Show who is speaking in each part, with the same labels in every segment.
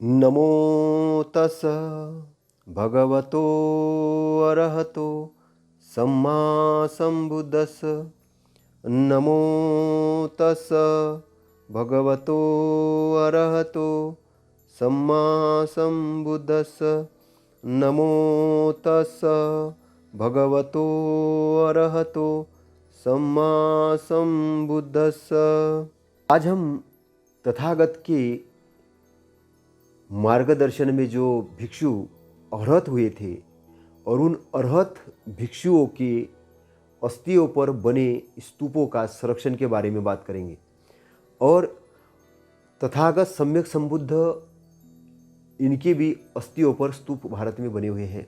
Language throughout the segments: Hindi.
Speaker 1: नमो तस् भगवतो अरहतो सम्मा सम्बुद्धस्स। नमो तस् भगवतो अरहतो सम्मा सम्बुद्धस्स। नमो तस् भगवतो अरहतो सम्मा सम्बुद्धस्स। आज हम तथागत के मार्गदर्शन में जो भिक्षु अरहत हुए थे और उन अरहत भिक्षुओं के अस्थियों पर बने स्तूपों का संरक्षण के बारे में बात करेंगे। और तथागत सम्यक संबुद्ध इनके भी अस्थियों पर स्तूप भारत में बने हुए हैं,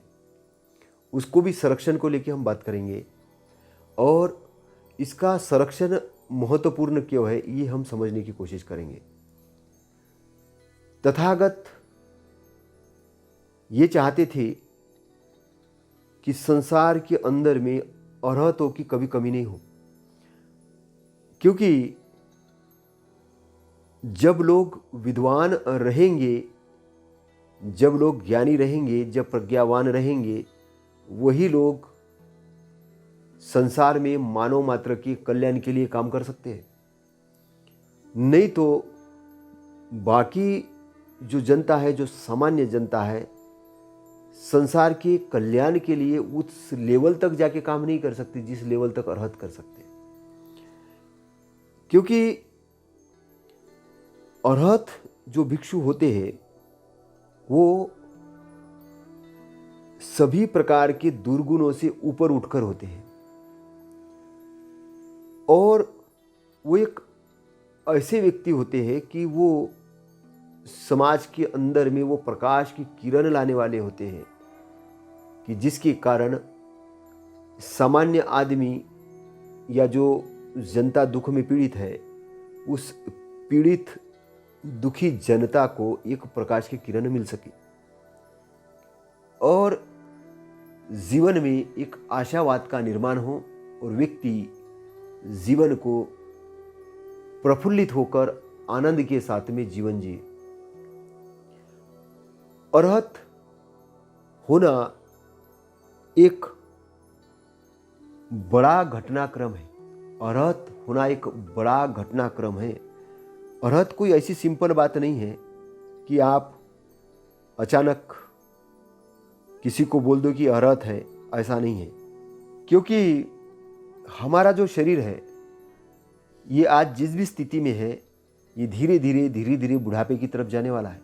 Speaker 1: उसको भी संरक्षण को लेकर हम बात करेंगे। और इसका संरक्षण महत्वपूर्ण क्यों है ये हम समझने की कोशिश करेंगे। तथागत ये चाहते थे कि संसार के अंदर में अरहतों की कभी कमी नहीं हो, क्योंकि जब लोग विद्वान रहेंगे, जब लोग ज्ञानी रहेंगे, जब प्रज्ञावान रहेंगे, वही लोग संसार में मानव मात्र के कल्याण के लिए काम कर सकते हैं। नहीं तो बाकी जो जनता है, जो सामान्य जनता है, संसार के कल्याण के लिए उस लेवल तक जाके काम नहीं कर सकती जिस लेवल तक अरहत कर सकते हैं। क्योंकि अरहत जो भिक्षु होते हैं वो सभी प्रकार के दुर्गुणों से ऊपर उठकर होते हैं, और वो एक ऐसे व्यक्ति होते हैं कि वो समाज के अंदर में वो प्रकाश की किरण लाने वाले होते हैं, कि जिसके कारण सामान्य आदमी या जो जनता दुख में पीड़ित है, उस पीड़ित दुखी जनता को एक प्रकाश की किरण मिल सके और जीवन में एक आशावाद का निर्माण हो और व्यक्ति जीवन को प्रफुल्लित होकर आनंद के साथ में जीवन जिए। अरहत होना एक बड़ा घटनाक्रम है। अरहत होना एक बड़ा घटनाक्रम है। अरहत कोई ऐसी सिंपल बात नहीं है कि आप अचानक किसी को बोल दो कि अरहत है, ऐसा नहीं है। क्योंकि हमारा जो शरीर है ये आज जिस भी स्थिति में है, ये धीरे धीरे बुढ़ापे की तरफ जाने वाला है।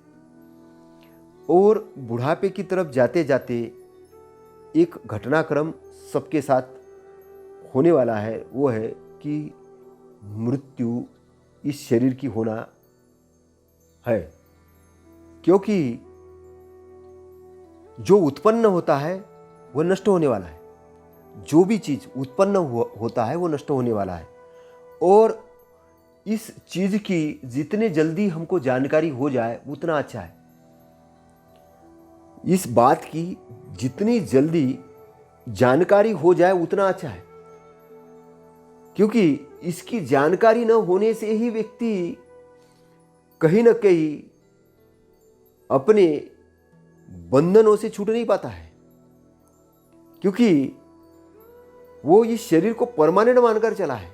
Speaker 1: और बुढ़ापे की तरफ जाते जाते एक घटनाक्रम सबके साथ होने वाला है, वो है कि मृत्यु इस शरीर की होना है। क्योंकि जो उत्पन्न होता है वह नष्ट होने वाला है। जो भी चीज उत्पन्न होता है वो नष्ट होने वाला है। और इस चीज की जितने जल्दी हमको जानकारी हो जाए उतना अच्छा है। इस बात की जितनी जल्दी जानकारी हो जाए उतना अच्छा है, क्योंकि इसकी जानकारी न होने से ही व्यक्ति कहीं न कहीं अपने बंधनों से छूट नहीं पाता है। क्योंकि वो इस शरीर को परमानेंट मानकर चला है,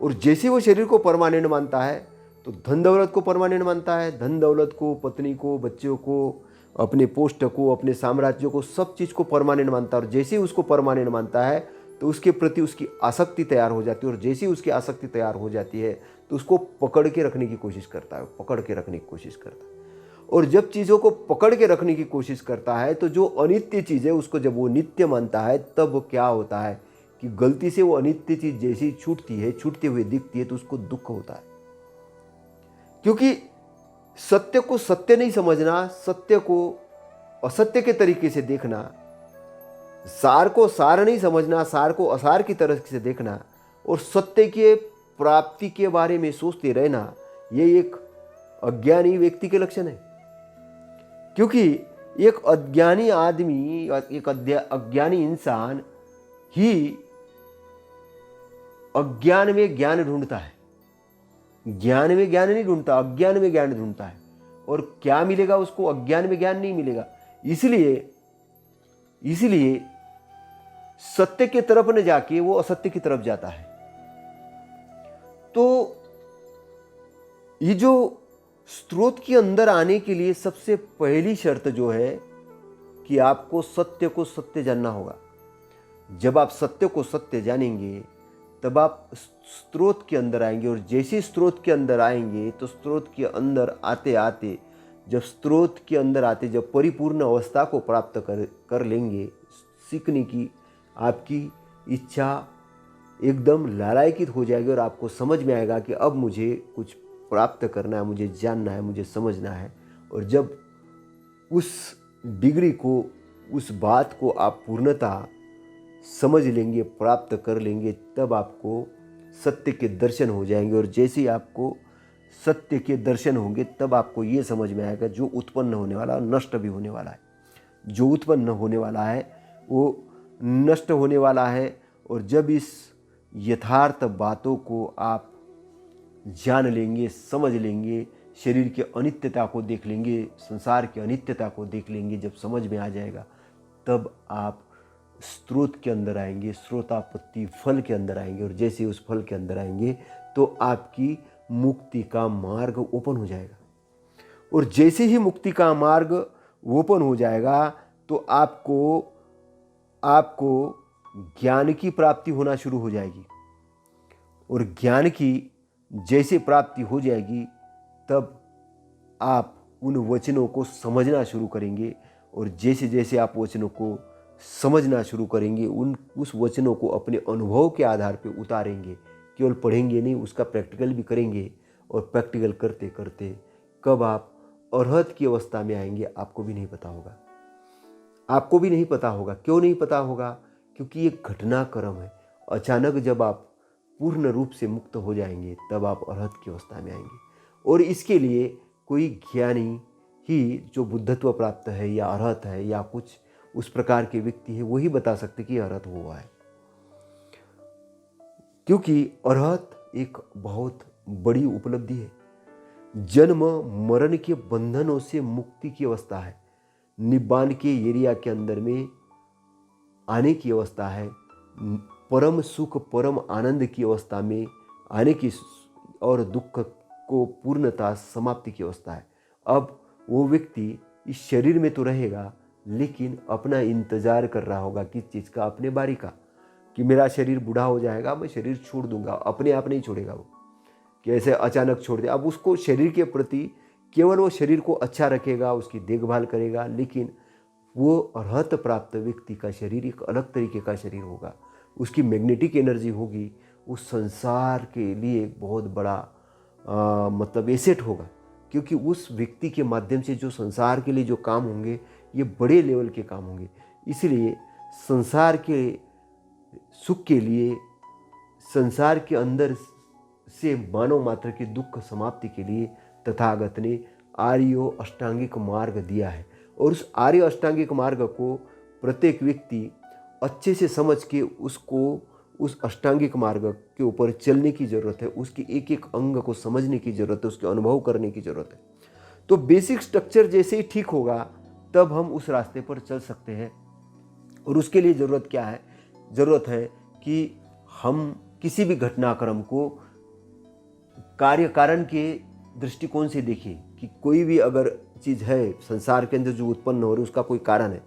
Speaker 1: और जैसे वो शरीर को परमानेंट मानता है तो धन दौलत को परमानेंट मानता है। धन दौलत को, पत्नी को, बच्चों को, अपने पोस्ट को, अपने साम्राज्य को, सब चीज़ को परमानेंट मानता है। और जैसे ही उसको परमानेंट मानता है तो उसके प्रति उसकी आसक्ति तैयार हो जाती है, और जैसे ही उसकी आसक्ति तैयार हो जाती है तो उसको पकड़ के रखने की कोशिश करता है, पकड़ के रखने की कोशिश करता है। और जब चीज़ों को पकड़ के रखने की कोशिश करता है तो जो अनित्य चीज़ है उसको जब वो नित्य मानता है, तब क्या होता है कि गलती से वो अनित्य चीज़ जैसी छूटती है, छूटते हुए दिखती है, तो उसको दुख होता है। क्योंकि सत्य को सत्य नहीं समझना, सत्य को असत्य के तरीके से देखना, सार को सार नहीं समझना, सार को असार की तरह से देखना, और सत्य के प्राप्ति के बारे में सोचते रहना, ये एक अज्ञानी व्यक्ति के लक्षण है। क्योंकि एक अज्ञानी आदमी, एक अज्ञानी इंसान ही अज्ञान में ज्ञान ढूंढता है। ज्ञान में ज्ञान नहीं ढूंढता, अज्ञान में ज्ञान ढूंढता है। और क्या मिलेगा उसको? अज्ञान में ज्ञान नहीं मिलेगा। इसलिए सत्य के तरफ न जाके वो असत्य की तरफ जाता है। तो ये जो स्रोत के अंदर आने के लिए सबसे पहली शर्त जो है कि आपको सत्य को सत्य जानना होगा। जब आप सत्य को सत्य जानेंगे तब आप स्रोत के अंदर आएंगे, और जैसे स्रोत के अंदर आएंगे तो स्रोत के अंदर आते आते जब परिपूर्ण अवस्था को प्राप्त कर लेंगे, सीखने की आपकी इच्छा एकदम लालायित हो जाएगी और आपको समझ में आएगा कि अब मुझे कुछ प्राप्त करना है, मुझे जानना है, मुझे समझना है। और जब उस डिग्री को, उस बात को आप पूर्णतः समझ लेंगे, प्राप्त कर लेंगे, तब आपको सत्य के दर्शन हो जाएंगे। और जैसे ही आपको सत्य के दर्शन होंगे तब आपको ये समझ में आएगा जो उत्पन्न होने वाला नष्ट भी होने वाला है। जो उत्पन्न होने वाला है वो नष्ट होने वाला है। और जब इस यथार्थ बातों को आप जान लेंगे, समझ लेंगे, शरीर की अनित्यता को देख लेंगे, संसार की अनित्यता को देख लेंगे, जब समझ में आ जाएगा तब आप स्रोत के अंदर आएंगे, स्रोतापत्ति फल के अंदर आएंगे। और जैसे उस फल के अंदर आएंगे तो आपकी मुक्ति का मार्ग ओपन हो जाएगा। और जैसे ही मुक्ति का मार्ग ओपन हो जाएगा तो आपको ज्ञान की प्राप्ति होना शुरू हो जाएगी। और ज्ञान की जैसे प्राप्ति हो जाएगी तब आप उन वचनों को समझना शुरू करेंगे। और जैसे जैसे आप वचनों को समझना शुरू करेंगे, उस वचनों को अपने अनुभव के आधार पर उतारेंगे। केवल पढ़ेंगे नहीं, उसका प्रैक्टिकल भी करेंगे। और प्रैक्टिकल करते करते कब आप अरहत की अवस्था में आएंगे आपको भी नहीं पता होगा। आपको भी नहीं पता होगा। क्यों नहीं पता होगा? क्योंकि ये घटनाक्रम है। अचानक जब आप पूर्ण रूप से मुक्त हो जाएंगे तब आप अरहत की अवस्था में आएंगे। और इसके लिए कोई ज्ञानी ही जो बुद्धत्व प्राप्त है या अरहत है या कुछ उस प्रकार के व्यक्ति है वही बता सकते कि अरहत हुआ है। क्योंकि अरहत एक बहुत बड़ी उपलब्धि है। जन्म मरण के बंधनों से मुक्ति की अवस्था है। निब्बान के एरिया के अंदर में आने की अवस्था है। परम सुख, परम आनंद की अवस्था में आने की और दुख को पूर्णता समाप्ति की अवस्था है। अब वो व्यक्ति इस शरीर में तो रहेगा लेकिन अपना इंतजार कर रहा होगा किस चीज़ का? अपने बारी का, कि मेरा शरीर बूढ़ा हो जाएगा, मैं शरीर छोड़ दूंगा। अपने आप नहीं छोड़ेगा वो, कि ऐसे अचानक छोड़ दे। अब उसको शरीर के प्रति केवल वो शरीर को अच्छा रखेगा, उसकी देखभाल करेगा, लेकिन वो अरहत प्राप्त व्यक्ति का शरीर एक अलग तरीके का शरीर होगा। उसकी मैग्नेटिक एनर्जी होगी, उस संसार के लिए एक बहुत बड़ा मतलब एसेट होगा। क्योंकि उस व्यक्ति के माध्यम से जो संसार के लिए जो काम होंगे ये बड़े लेवल के काम होंगे। इसलिए संसार के सुख के लिए, संसार के अंदर से मानव मात्र के दुख समाप्ति के लिए तथागत ने आर्य अष्टांगिक मार्ग दिया है। और उस आर्य अष्टांगिक मार्ग को प्रत्येक व्यक्ति अच्छे से समझ के उसको उस अष्टांगिक मार्ग के ऊपर चलने की ज़रूरत है। उसकी एक एक अंग को समझने की ज़रूरत है, उसके अनुभव करने की ज़रूरत है। तो बेसिक स्ट्रक्चर जैसे ही ठीक होगा तब हम उस रास्ते पर चल सकते हैं। और उसके लिए ज़रूरत क्या है? ज़रूरत है कि हम किसी भी घटनाक्रम को कार्य कारण के दृष्टिकोण से देखें कि कोई भी अगर चीज़ है संसार के अंदर जो उत्पन्न हो रही है उसका कोई कारण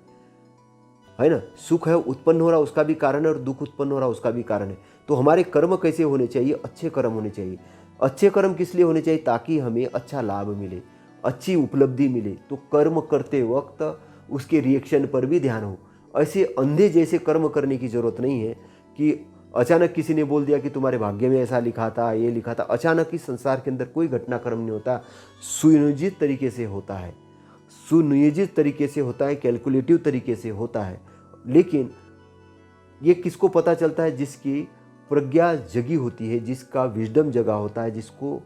Speaker 1: है ना? सुख है उत्पन्न हो रहा उसका भी कारण है और दुख उत्पन्न हो रहा उसका भी कारण है। तो हमारे कर्म कैसे होने चाहिए? अच्छे कर्म होने चाहिए। अच्छे कर्म किस लिए होने चाहिए? ताकि हमें अच्छा लाभ मिले, अच्छी उपलब्धि मिले। तो कर्म करते वक्त उसके रिएक्शन पर भी ध्यान हो। ऐसे अंधे जैसे कर्म करने की ज़रूरत नहीं है कि अचानक किसी ने बोल दिया कि तुम्हारे भाग्य में ऐसा लिखा था, ये लिखा था। अचानक इस संसार के अंदर कोई घटनाक्रम नहीं होता, सुनियोजित तरीके से होता है, सुनियोजित तरीके से होता है, कैलकुलेटिव तरीके से होता है। लेकिन ये किसको पता चलता है? जिसकी प्रज्ञा जगी होती है, जिसका विजडम जगा होता है, जिसको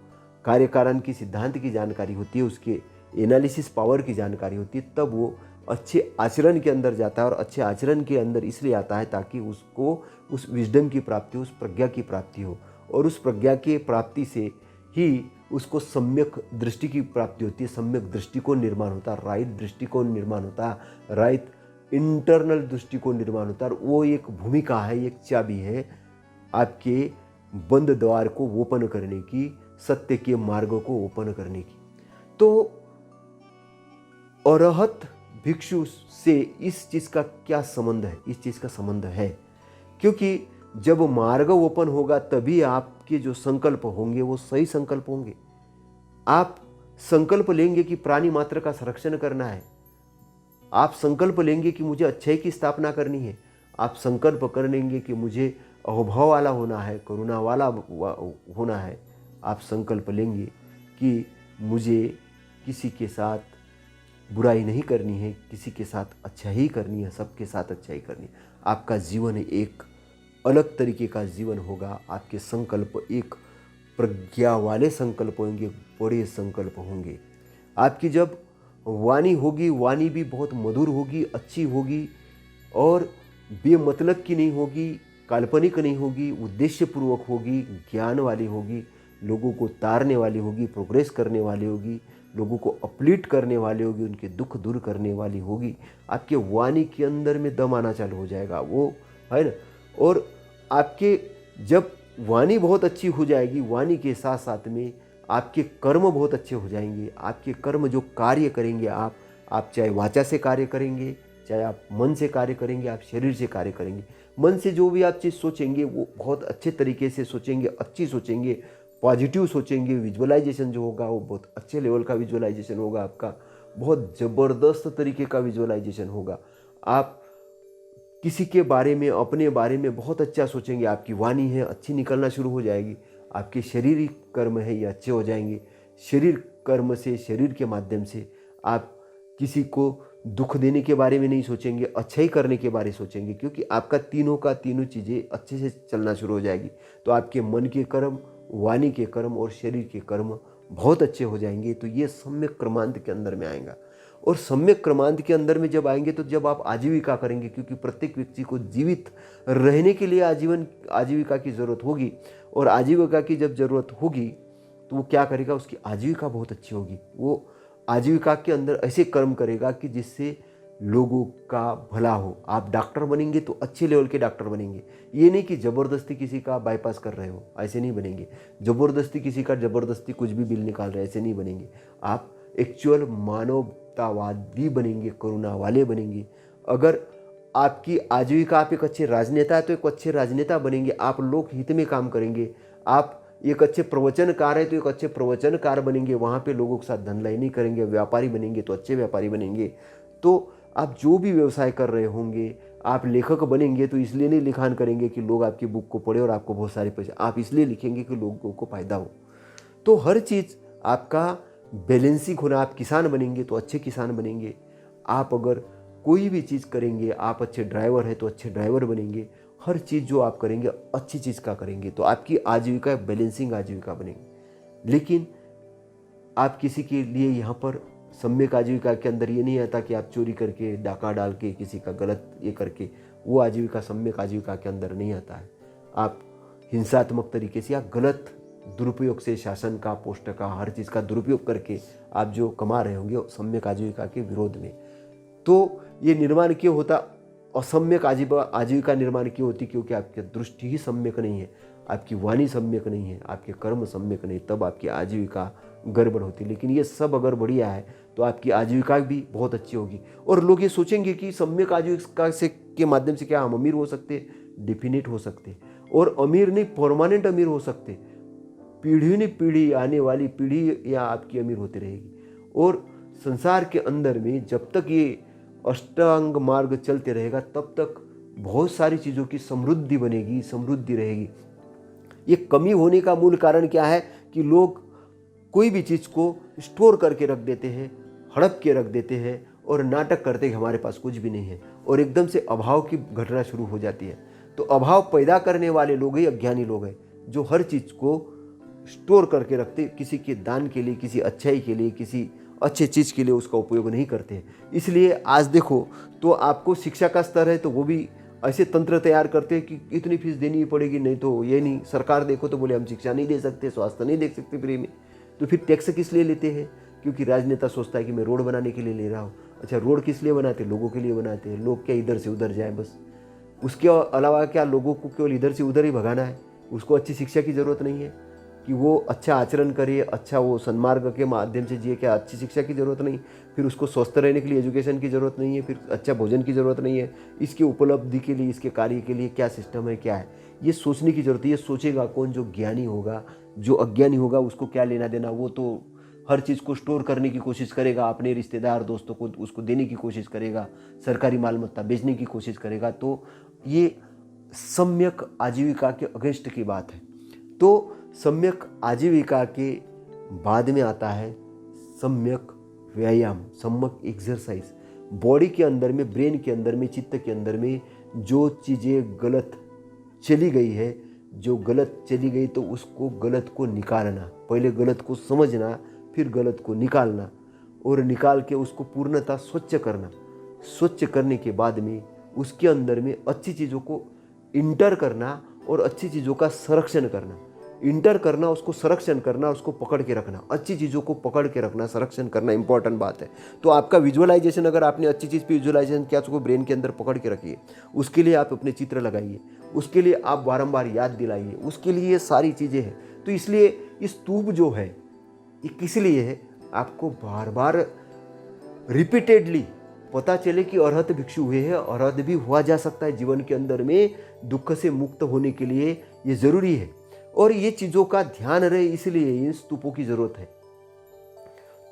Speaker 1: कार्यकारण की सिद्धांत की जानकारी होती है, उसके एनालिसिस पावर की जानकारी होती है, तब वो अच्छे आचरण के अंदर जाता है। और अच्छे आचरण के अंदर इसलिए आता है ताकि उसको उस विजडम की प्राप्ति, उस प्रज्ञा की प्राप्ति हो। और उस प्रज्ञा की प्राप्ति से ही उसको सम्यक दृष्टि की प्राप्ति होती है, सम्यक दृष्टिकोण निर्माण होता है, राइट दृष्टिकोण निर्माण होता है, राइट इंटरनल दृष्टिकोण निर्माण होता है। और वो एक भूमिका है, एक चाबी है आपके बंद द्वार को ओपन करने की, सत्य के मार्ग को ओपन करने की। तो अरहत भिक्षु से इस चीज का क्या संबंध है? इस चीज का संबंध है क्योंकि जब मार्ग ओपन होगा तभी आपके जो संकल्प होंगे वो सही संकल्प होंगे। आप संकल्प लेंगे कि प्राणी मात्र का संरक्षण करना है, आप संकल्प लेंगे कि मुझे अच्छाई की स्थापना करनी है, आप संकल्प कर लेंगे कि मुझे अहोभाव वाला होना है, करुणा वाला होना है, आप संकल्प लेंगे कि मुझे किसी के साथ बुराई नहीं करनी है, किसी के साथ अच्छा ही करनी है, सबके साथ अच्छा ही करनी है। आपका जीवन एक अलग तरीके का जीवन होगा। आपके संकल्प एक प्रज्ञा वाले संकल्प होंगे, बड़े संकल्प होंगे। आपकी जब वाणी होगी, वाणी भी बहुत मधुर होगी, अच्छी होगी और बेमतलब की नहीं होगी, काल्पनिक नहीं होगी, उद्देश्यपूर्वक होगी, ज्ञान वाली होगी, लोगों को तारने वाली होगी, प्रोग्रेस करने वाली होगी, लोगों को अपलिफ्ट करने वाली होगी, उनके दुख दूर करने वाली होगी। आपके वाणी के अंदर में दम आना चालू हो जाएगा, वो है ना। और आपके जब वाणी बहुत अच्छी हो जाएगी, वाणी के साथ साथ में आपके कर्म बहुत अच्छे हो जाएंगे। आपके कर्म जो कार्य करेंगे आप चाहे वाचा से कार्य करेंगे, चाहे आप मन से कार्य करेंगे, आप शरीर से कार्य करेंगे। मन से जो भी आप चीज़ सोचेंगे वो बहुत अच्छे तरीके से सोचेंगे, अच्छी सोचेंगे, पॉजिटिव सोचेंगे। विजुअलाइजेशन जो होगा वो बहुत अच्छे लेवल का विजुअलाइजेशन होगा, आपका बहुत ज़बरदस्त तरीके का विजुअलाइजेशन होगा। आप किसी के बारे में, अपने बारे में बहुत अच्छा सोचेंगे, आपकी वाणी है अच्छी निकलना शुरू हो जाएगी। आपके शारीरिक कर्म है ये अच्छे हो जाएंगे। शरीर कर्म से, शरीर के माध्यम से आप किसी को दुख देने के बारे में नहीं सोचेंगे, अच्छा ही करने के बारे में सोचेंगे, क्योंकि आपका तीनों का तीनों चीज़ें अच्छे से चलना शुरू हो जाएगी। तो आपके मन के कर्म, वाणी के कर्म और शरीर के कर्म बहुत अच्छे हो जाएंगे। तो ये सम्यक क्रमांत के अंदर में आएगा। और सम्यक क्रमांत के अंदर में जब आएंगे तो जब आप आजीविका करेंगे, क्योंकि प्रत्येक व्यक्ति को जीवित रहने के लिए आजीविका की ज़रूरत होगी। और आजीविका की जब ज़रूरत होगी तो वो क्या करेगा, उसकी आजीविका बहुत अच्छी होगी। वो आजीविका के अंदर ऐसे कर्म करेगा कि जिससे लोगों का भला हो। आप डॉक्टर बनेंगे तो अच्छे लेवल के डॉक्टर बनेंगे। ये नहीं कि ज़बरदस्ती किसी का बाईपास कर रहे हो, ऐसे नहीं बनेंगे। ज़बरदस्ती किसी का ज़बरदस्ती कुछ भी बिल निकाल रहे, ऐसे नहीं बनेंगे। आप एक्चुअल मानवतावादी बनेंगे, करुणा वाले बनेंगे। अगर आपकी आजीविका, आप एक अच्छे राजनेता है तो एक अच्छे राजनेता बनेंगे। आप लोक हित में काम करेंगे। आप एक अच्छे प्रवचनकार है तो एक अच्छे प्रवचनकार बनेंगे। वहाँ पे लोगों के साथ धंधलाई नहीं करेंगे। व्यापारी बनेंगे तो अच्छे व्यापारी बनेंगे। तो आप जो भी व्यवसाय कर रहे होंगे, आप लेखक बनेंगे तो इसलिए नहीं लिखान करेंगे कि लोग आपकी बुक को पढ़े और आपको बहुत सारे पैसे, आप इसलिए लिखेंगे कि लोगों को फायदा हो। तो हर चीज़ आपका बैलेंसिंग होना। आप किसान बनेंगे तो अच्छे किसान बनेंगे। आप अगर कोई भी चीज़ करेंगे, आप अच्छे ड्राइवर है तो अच्छे ड्राइवर बनेंगे। हर चीज़ जो आप करेंगे अच्छी चीज़ का करेंगे तो आपकी आजीविका बैलेंसिंग आजीविका बनेगी। लेकिन आप किसी के लिए यहाँ पर सम्यक आजीविका के अंदर ये नहीं आता कि आप चोरी करके, डाका डाल के, किसी का गलत ये करके, वो आजीविका सम्यक आजीविका के अंदर नहीं आता है। आप हिंसात्मक तरीके से या गलत दुरुपयोग से, शासन का, पोस्ट का, हर चीज़ का दुरुपयोग करके आप जो कमा रहे होंगे सम्यक आजीविका के विरोध में। तो ये निर्माण क्यों होता, असम्यक आजीविका निर्माण क्यों होती? क्योंकि आपकी दृष्टि ही सम्यक नहीं है, आपकी वाणी सम्यक नहीं है, आपके कर्म सम्यक नहीं, तब आपकी आजीविका गड़बड़ होती। लेकिन ये सब अगर बढ़िया है तो आपकी आजीविका भी बहुत अच्छी होगी। और लोग ये सोचेंगे कि सम्यक आजीविका से के माध्यम से क्या हम अमीर हो सकते? डेफिनेट हो सकते। और अमीर नहीं, परमानेंट अमीर हो सकते। पीढ़ी ने पीढ़ी, आने वाली पीढ़ी या आपकी अमीर होती रहेगी। और संसार के अंदर में जब तक ये अष्टांग मार्ग चलते रहेगा तब तक बहुत सारी चीज़ों की समृद्धि बनेगी, समृद्धि रहेगी। ये कमी होने का मूल कारण क्या है कि लोग कोई भी चीज़ को स्टोर करके रख देते हैं, हड़प के रख देते हैं और नाटक करते हैं कि हमारे पास कुछ भी नहीं है, और एकदम से अभाव की घटना शुरू हो जाती है। तो अभाव पैदा करने वाले लोग ही अज्ञानी लोग हैं, जो हर चीज़ को स्टोर करके रखते, किसी के दान के लिए, किसी अच्छाई के लिए, किसी अच्छे चीज़ के लिए उसका उपयोग नहीं करते हैं। इसलिए आज देखो तो आपको शिक्षा का स्तर है तो वो भी ऐसे तंत्र तैयार करते हैं कि इतनी फीस देनी ही पड़ेगी, नहीं तो ये नहीं। सरकार देखो तो बोले हम शिक्षा नहीं दे सकते, स्वास्थ्य नहीं दे सकते फ्री में। तो तो फिर टैक्स किस लिए लेते हैं? क्योंकि राजनेता सोचता है कि मैं रोड बनाने के लिए ले रहा हूँ। अच्छा, रोड किस लिए बनाते हैं? लोगों के लिए बनाते हैं। लोग क्या इधर से उधर जाए बस, उसके अलावा क्या लोगों को केवल इधर से उधर ही भगाना है? उसको अच्छी शिक्षा की ज़रूरत नहीं है कि वो अच्छा आचरण करे, अच्छा वो सन्मार्ग के माध्यम से जिए? क्या अच्छी शिक्षा की ज़रूरत नहीं? फिर उसको स्वस्थ रहने के लिए एजुकेशन की ज़रूरत नहीं है? फिर अच्छा भोजन की ज़रूरत नहीं है? इसकी उपलब्धि के लिए, इसके कार्य के लिए क्या सिस्टम है, क्या है? ये सोचने की ज़रूरत है। ये सोचेगा कौन? जो ज्ञानी होगा। जो अज्ञानी होगा उसको क्या लेना देना? वो तो हर चीज़ को स्टोर करने की कोशिश करेगा, अपने रिश्तेदार दोस्तों को उसको देने की कोशिश करेगा, सरकारी मालमत्ता बेचने की कोशिश करेगा। तो ये सम्यक आजीविका के अगेंस्ट की बात है। तो सम्यक आजीविका के बाद में आता है सम्यक व्यायाम, सम्यक एक्सरसाइज। बॉडी के अंदर में, ब्रेन के अंदर में, चित्त के अंदर में जो चीज़ें गलत चली गई है, जो गलत चली गई तो उसको गलत को निकालना, पहले गलत को समझना, फिर गलत को निकालना, और निकाल के उसको पूर्णतः स्वच्छ करना। स्वच्छ करने के बाद में उसके अंदर में अच्छी चीज़ों को इंटर करना और अच्छी चीज़ों का संरक्षण करना। इंटर करना, उसको संरक्षण करना, उसको पकड़ के रखना। अच्छी चीज़ों को पकड़ के रखना, संरक्षण करना इंपॉर्टेंट बात है। तो आपका विजुअलाइजेशन, अगर आपने अच्छी चीज़ पे विजुअलाइजेशन किया, उसको ब्रेन के अंदर पकड़ के रखिए। उसके लिए आप अपने चित्र लगाइए, उसके लिए आप बारंबार याद दिलाइए, उसके लिए ये सारी चीज़ें हैं। तो इसलिए इस स्तूप जो है ये किस लिए है? आपको बार बार रिपीटेडली पता चले कि अरहत भिक्षु हुए हैं, अरहत भी हुआ जा सकता है जीवन के अंदर में। दुख से मुक्त होने के लिए ये ज़रूरी है, और ये चीज़ों का ध्यान रहे, इसलिए इन स्तूपों की ज़रूरत है।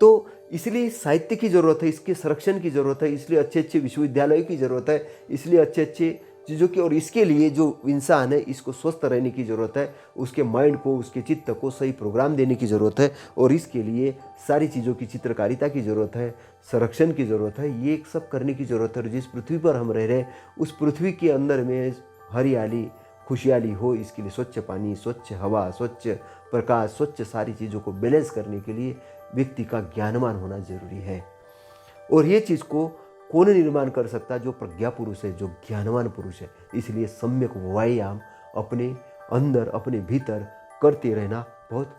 Speaker 1: तो इसलिए साहित्य की ज़रूरत है, इसके संरक्षण की ज़रूरत है, इसलिए अच्छे अच्छे विश्वविद्यालयों की ज़रूरत है, इसलिए अच्छे अच्छे चीज़ों की, और इसके लिए जो इंसान है इसको स्वस्थ रहने की ज़रूरत है, उसके माइंड को, उसके चित्त को सही प्रोग्राम देने की ज़रूरत है, और इसके लिए सारी चीज़ों की चित्रकारिता की ज़रूरत है, संरक्षण की ज़रूरत है। ये सब करने की ज़रूरत है। जिस पृथ्वी पर हम रह रहे हैं उस पृथ्वी के अंदर में हरियाली, खुशहाली हो, इसके लिए स्वच्छ पानी, स्वच्छ हवा, स्वच्छ प्रकाश, स्वच्छ सारी चीज़ों को बैलेंस करने के लिए व्यक्ति का ज्ञानवान होना जरूरी है। और ये चीज़ को कौन निर्माण कर सकता है? जो प्रज्ञा पुरुष है, जो ज्ञानवान पुरुष है। इसलिए सम्यक व्यायाम अपने अंदर, अपने भीतर करते रहना बहुत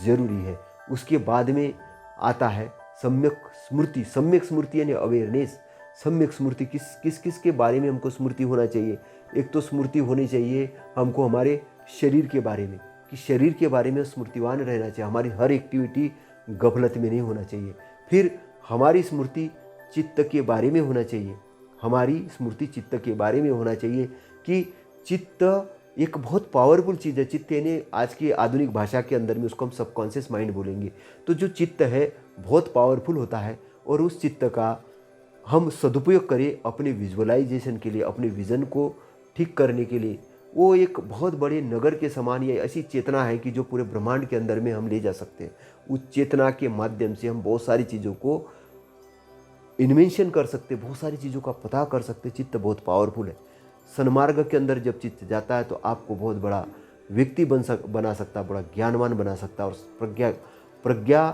Speaker 1: ज़रूरी है। उसके बाद में आता है सम्यक स्मृति। सम्यक स्मृति यानी अवेयरनेस। सम्यक स्मृति किस किस के बारे में हमको स्मृति होना चाहिए? एक तो स्मृति होनी चाहिए हमको हमारे शरीर के बारे में, कि शरीर के बारे में स्मृतिवान रहना चाहिए। हमारी हर एक्टिविटी गफलत में नहीं होना चाहिए। फिर हमारी स्मृति चित्त के बारे में होना चाहिए। हमारी स्मृति चित्त के बारे में होना चाहिए कि चित्त एक बहुत पावरफुल चीज़ है। चित्त यानी आज की आधुनिक भाषा के अंदर में उसको हम सबकॉन्शियस माइंड बोलेंगे। तो जो चित्त है बहुत पावरफुल होता है, और उस चित्त का हम सदुपयोग करें अपने विजुअलाइजेशन के लिए, अपने विज़न को ठीक करने के लिए। वो एक बहुत बड़े नगर के समान या ऐसी चेतना है कि जो पूरे ब्रह्मांड के अंदर में हम ले जा सकते हैं। उस चेतना के माध्यम से हम बहुत सारी चीज़ों को इन्वेंशन कर सकते, बहुत सारी चीज़ों का पता कर सकते। चित्त बहुत पावरफुल है। सन्मार्ग के अंदर जब चित्त जाता है तो आपको बहुत बड़ा व्यक्ति बना सकता, बड़ा ज्ञानवान बना सकता। और प्रज्ञा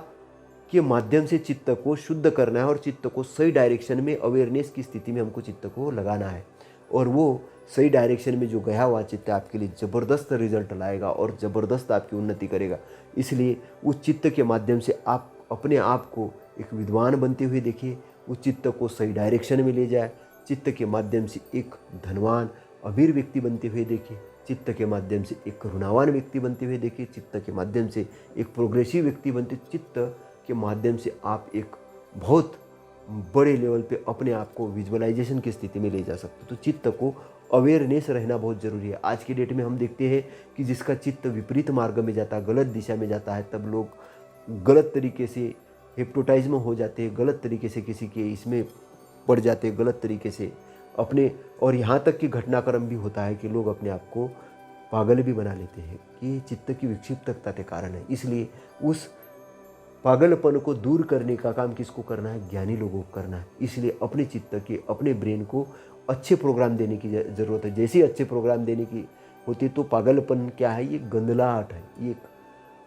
Speaker 1: के माध्यम से चित्त को शुद्ध करना है, और चित्त को सही डायरेक्शन में, अवेयरनेस की स्थिति में हमको चित्त को लगाना है। और वो सही डायरेक्शन में जो गया हुआ चित्त आपके लिए ज़बरदस्त रिजल्ट लाएगा और ज़बरदस्त आपकी उन्नति करेगा। इसलिए उस चित्त के माध्यम से आप अपने आप को एक विद्वान बनते हुए देखिए। उस चित्त को सही डायरेक्शन में ले जाए। चित्त के माध्यम से एक धनवान अमीर व्यक्ति बनते हुए देखिए। चित्त के माध्यम से एक करुणावान व्यक्ति बनते हुए देखिए। चित्त के माध्यम से एक प्रोग्रेसिव व्यक्ति बनते, चित्त के माध्यम से आप एक बहुत बड़े लेवल पे अपने आप को विजुअलाइजेशन की स्थिति में ले जा सकते हो। तो चित्त को अवेयरनेस रहना बहुत ज़रूरी है। आज की डेट में हम देखते हैं कि जिसका चित्त विपरीत मार्ग में जाता है, गलत दिशा में जाता है, तब लोग गलत तरीके से हिप्नोटाइज में हो जाते हैं, गलत तरीके से किसी के इसमें पड़ जाते हैं, गलत तरीके से अपने, और यहाँ तक कि घटनाक्रम भी होता है कि लोग अपने आप को पागल भी बना लेते हैं कि चित्त की विक्षिप्तता के कारण है। इसलिए उस पागलपन को दूर करने का काम किसको करना है? ज्ञानी लोगों को करना है। इसलिए अपने चित्त के, अपने ब्रेन को अच्छे प्रोग्राम देने की ज़रूरत है। जैसे अच्छे प्रोग्राम देने की होती तो पागलपन क्या है? ये गंदलाहट है, ये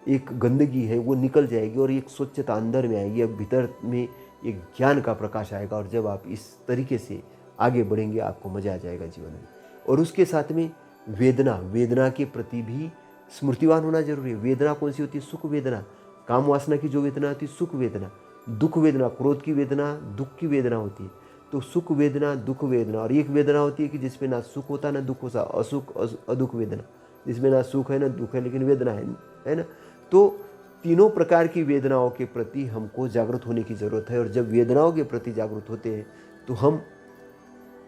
Speaker 1: एक गंदगी है, वो निकल जाएगी और एक स्वच्छता अंदर में आएगी। अब भीतर में एक ज्ञान का प्रकाश आएगा, और जब आप इस तरीके से आगे बढ़ेंगे आपको मज़ा आ जाएगा जीवन में। और उसके साथ में वेदना के प्रति भी स्मृतिवान होना जरूरी है। वेदना कौन सी होती है? सुख वेदना। काम वासना की जो वेदना होती है सुख वेदना, दुख वेदना, क्रोध की वेदना दुख की वेदना होती है। तो सुख वेदना, दुख वेदना, और एक वेदना होती है कि जिसमें ना सुख होता ना दुख होता, असुख अदुख वेदना, जिसमें ना सुख है ना दुख है लेकिन वेदना है ना। तो तीनों प्रकार की वेदनाओं के प्रति हमको जागरूक होने की ज़रूरत है। और जब वेदनाओं के प्रति जागरूक होते हैं तो हम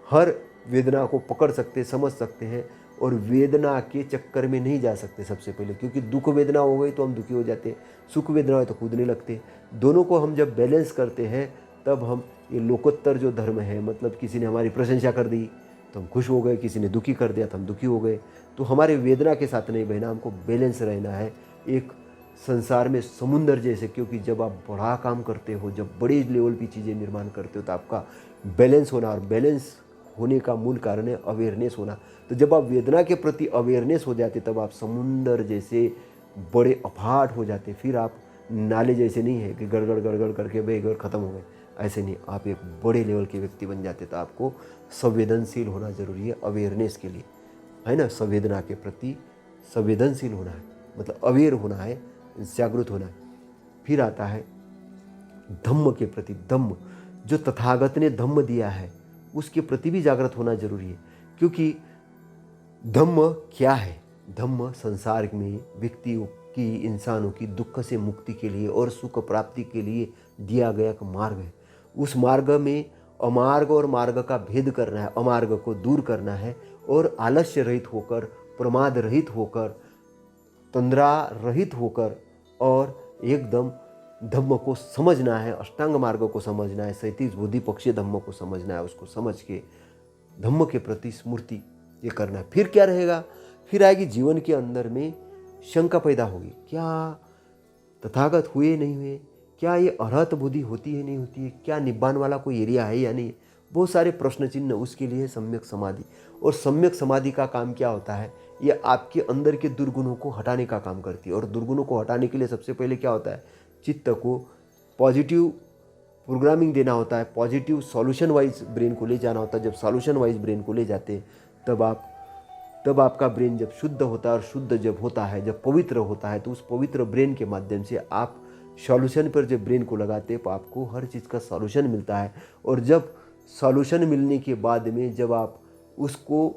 Speaker 1: हर वेदना को पकड़ सकते, समझ सकते हैं और वेदना के चक्कर में नहीं जा सकते सबसे पहले, क्योंकि दुख वेदना हो गई तो हम दुखी हो जाते, सुख वेदना हो तो कूदने लगते। दोनों को हम जब बैलेंस करते हैं तब हम ये लोकोत्तर जो धर्म है, मतलब किसी ने हमारी प्रशंसा कर दी तो हम खुश हो गए, किसी ने दुखी कर दिया तो हम दुखी हो गए। तो हमारे वेदना के साथ नहीं बहना, हमको बैलेंस रहना है एक संसार में समुंदर जैसे। क्योंकि जब आप बड़ा काम करते हो, जब बड़े लेवल की चीज़ें निर्माण करते हो तो आपका बैलेंस होना, और बैलेंस होने का मूल कारण है अवेयरनेस होना। तो जब आप वेदना के प्रति अवेयरनेस हो जाते तब आप समुंदर जैसे बड़े अफाट हो जाते। फिर आप नाले जैसे नहीं है कि गड़गड़ गड़गड़ करके बह गए ख़त्म हो गए, ऐसे नहीं, आप एक बड़े लेवल के व्यक्ति बन जाते। तो आपको संवेदनशील होना ज़रूरी है अवेयरनेस के लिए, है ना। संवेदना के प्रति संवेदनशील होना है, मतलब अवेयर होना है, जागरूक होना है। फिर आता है धम्म के प्रति, धम्म जो तथागत ने धम्म दिया है उसके प्रति भी जागृत होना जरूरी है। क्योंकि धम्म क्या है? धम्म संसार में व्यक्तियों की, इंसानों की दुख से मुक्ति के लिए और सुख प्राप्ति के लिए दिया गया एक मार्ग है। उस मार्ग में अमार्ग और मार्ग का भेद करना है, अमार्ग को दूर करना है और आलस्य रहित होकर, प्रमाद रहित होकर, तंद्रा रहित होकर और एकदम धम्म को समझना है, अष्टांग मार्ग को समझना है, 37 बुद्धि पक्षीय धम्म को समझना है। उसको समझ के धम्म के प्रति स्मृति ये करना है। फिर क्या रहेगा? फिर आएगी जीवन के अंदर में शंका पैदा होगी, क्या तथागत हुए नहीं हुए, क्या ये अरहत बुद्धि होती है नहीं होती है, क्या निब्बान वाला कोई एरिया है या नहीं। बहुत सारे प्रश्न चिन्ह उसके लिए सम्यक समाधि। और सम्यक समाधि का काम क्या होता है? ये आपके अंदर के दुर्गुणों को हटाने का काम करती है। और दुर्गुणों को हटाने के लिए सबसे पहले क्या होता है? चित्त को पॉजिटिव प्रोग्रामिंग देना होता है, पॉजिटिव सॉल्यूशन वाइज ब्रेन को ले जाना होता है। जब सॉल्यूशन वाइज ब्रेन को ले जाते हैं तब आपका ब्रेन जब शुद्ध होता है, और शुद्ध जब होता है, जब पवित्र होता है, तो उस पवित्र ब्रेन के माध्यम से आप सॉल्यूशन पर जब ब्रेन को लगाते हैं तो आपको हर चीज़ का सॉल्यूशन मिलता है। और जब सॉल्यूशन मिलने के बाद में जब आप उसको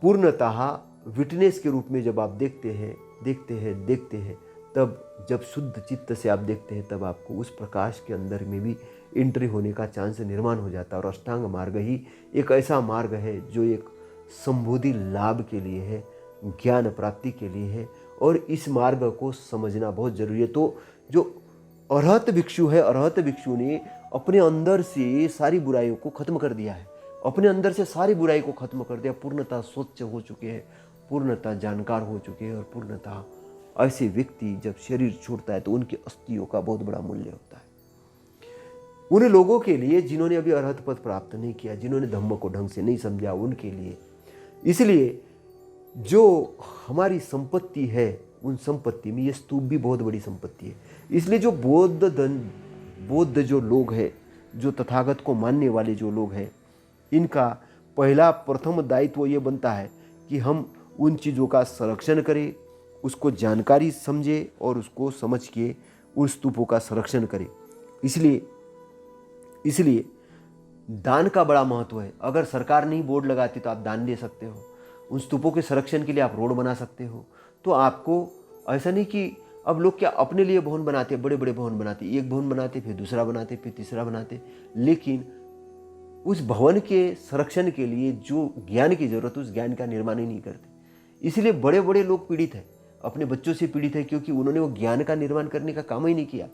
Speaker 1: पूर्णतः विटनेस के रूप में जब आप देखते हैं, तब जब शुद्ध चित्त से आप देखते हैं तब आपको उस प्रकाश के अंदर में भी एंट्री होने का चांस निर्माण हो जाता है। और अष्टांग मार्ग ही एक ऐसा मार्ग है जो एक संबोधि लाभ के लिए है, ज्ञान प्राप्ति के लिए है, और इस मार्ग को समझना बहुत जरूरी है। तो जो अरहत भिक्षु है, अरहत भिक्षु ने अपने अंदर से सारी बुराइयों को खत्म कर दिया है, अपने अंदर से सारी बुराई को खत्म कर दिया, पूर्णतः स्वच्छ हो चुके हैं, पूर्णतः जानकार हो चुके हैं। और पूर्णतः ऐसे व्यक्ति जब शरीर छोड़ता है तो उनकी अस्थियों का बहुत बड़ा मूल्य होता है। उन लोगों के लिए जिन्होंने अभी अरहत पद प्राप्त नहीं किया, जिन्होंने धम्म को ढंग से नहीं समझा, उनके लिए। इसलिए जो हमारी संपत्ति है, उन संपत्ति में ये स्तूप भी बहुत बड़ी संपत्ति है। इसलिए जो बौद्ध जो लोग हैं, जो तथागत को मानने वाले जो लोग हैं, इनका पहला प्रथम दायित्व ये बनता है कि हम उन चीज़ों का संरक्षण करें, उसको जानकारी समझे और उसको समझ के उन स्तूपों का संरक्षण करें। इसलिए दान का बड़ा महत्व है। अगर सरकार नहीं बोर्ड लगाती तो आप दान दे सकते हो। उन स्तूपों के संरक्षण के लिए आप रोड बना सकते हो। तो आपको ऐसा नहीं कि अब लोग क्या अपने लिए भवन बनाते, बड़े बड़े भवन बनाते, एक भवन बनाते, फिर दूसरा बनाते, फिर तीसरा बनाते, लेकिन उस भवन के संरक्षण के लिए जो ज्ञान की जरूरत है उस ज्ञान का निर्माण ही नहीं करते। इसलिए बड़े बड़े लोग पीड़ित हैं, अपने बच्चों से पीड़ित है, क्योंकि उन्होंने वो ज्ञान का निर्माण करने का काम ही नहीं किया।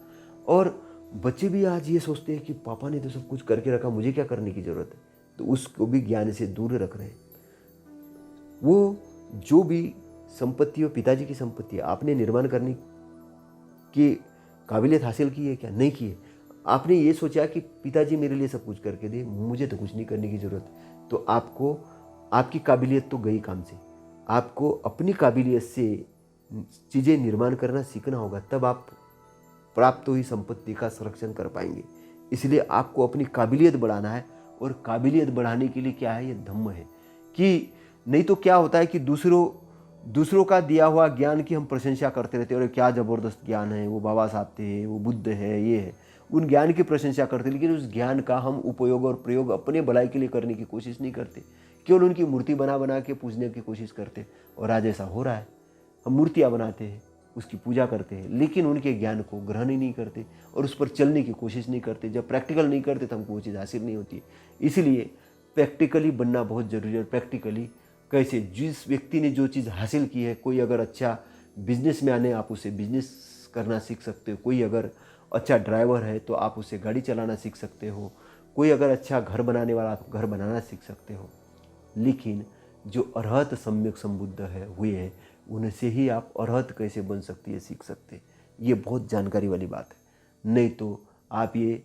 Speaker 1: और बच्चे भी आज ये सोचते हैं कि पापा ने तो सब कुछ करके रखा, मुझे क्या करने की जरूरत है, तो उसको भी ज्ञान से दूर रख रहे हैं। वो जो भी संपत्ति हो, पिताजी की संपत्ति है, आपने निर्माण करने की काबिलियत हासिल की है क्या? नहीं की है। आपने ये सोचा कि पिताजी मेरे लिए सब कुछ करके दे, मुझे तो कुछ नहीं करने की जरूरत, तो आपको आपकी काबिलियत तो गई काम से। आपको अपनी काबिलियत से चीज़ें निर्माण करना सीखना होगा, तब आप प्राप्त हुई संपत्ति का संरक्षण कर पाएंगे। इसलिए आपको अपनी काबिलियत बढ़ाना है, और काबिलियत बढ़ाने के लिए क्या है? ये धम्म है। कि नहीं तो क्या होता है कि दूसरों का दिया हुआ ज्ञान की हम प्रशंसा करते रहते हैं, और क्या ज़बरदस्त ज्ञान है, वो बाबा साहब थे, वो बुद्ध है, ये है, उन ज्ञान की प्रशंसा करते, लेकिन उस ज्ञान का हम उपयोग और प्रयोग अपने भलाई के लिए करने की कोशिश नहीं करते, केवल उनकी मूर्ति बना बना के पूजने की कोशिश करते। और आज ऐसा हो रहा है, हम मूर्तियाँ बनाते हैं, उसकी पूजा करते हैं, लेकिन उनके ज्ञान को ग्रहण ही नहीं करते और उस पर चलने की कोशिश नहीं करते। जब प्रैक्टिकल नहीं करते तो हमको वो चीज़ हासिल नहीं होती है। इसलिए प्रैक्टिकली बनना बहुत ज़रूरी है। प्रैक्टिकली कैसे, जिस व्यक्ति ने जो चीज़ हासिल की है, कोई अगर अच्छा बिजनेस मैन है, आप उससे बिजनेस करना सीख सकते हो। कोई अगर अच्छा ड्राइवर है तो आप उससे गाड़ी चलाना सीख सकते हो। कोई अगर अच्छा घर बनाने वाला, आप घर बनाना सीख सकते हो। लेकिन जो अरहत सम्यक संबुद्ध है हुए हैं, उनसे ही आप अरहत कैसे बन सकती है सीख सकते हैं। ये बहुत जानकारी वाली बात है। नहीं तो आप ये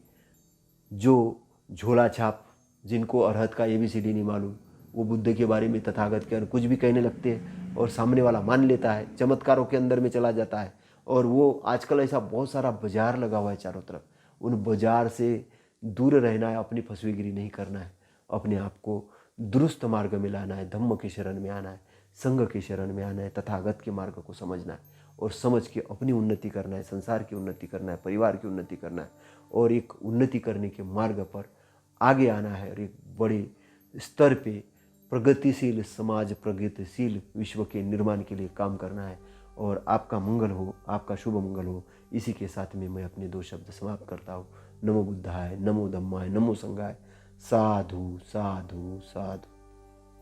Speaker 1: जो झोला छाप, जिनको अरहत का ABCD नहीं मालूम, वो बुद्ध के बारे में, तथागत के कुछ भी कहने लगते हैं और सामने वाला मान लेता है, चमत्कारों के अंदर में चला जाता है। और वो आजकल ऐसा बहुत सारा बाजार लगा हुआ है चारों तरफ, उन बाजार से दूर रहना है, अपनी फसवेगिरी नहीं करना है, अपने आप को दुरुस्त मार्ग में लाना है, धम्म के शरण में आना है, संघ के शरण में आना है, तथागत के मार्ग को समझना है और समझ के अपनी उन्नति करना है, संसार की उन्नति करना है, परिवार की उन्नति करना है और एक उन्नति करने के मार्ग पर आगे आना है और एक बड़े स्तर पे प्रगतिशील समाज, प्रगतिशील विश्व के निर्माण के लिए काम करना है। और आपका मंगल हो, आपका शुभ मंगल हो। इसी के साथ में मैं अपने 2 शब्द समाप्त करता हूँ। नमो बुद्धाय, नमो धम्माय, नमो संघाय। साधु साधु साधु।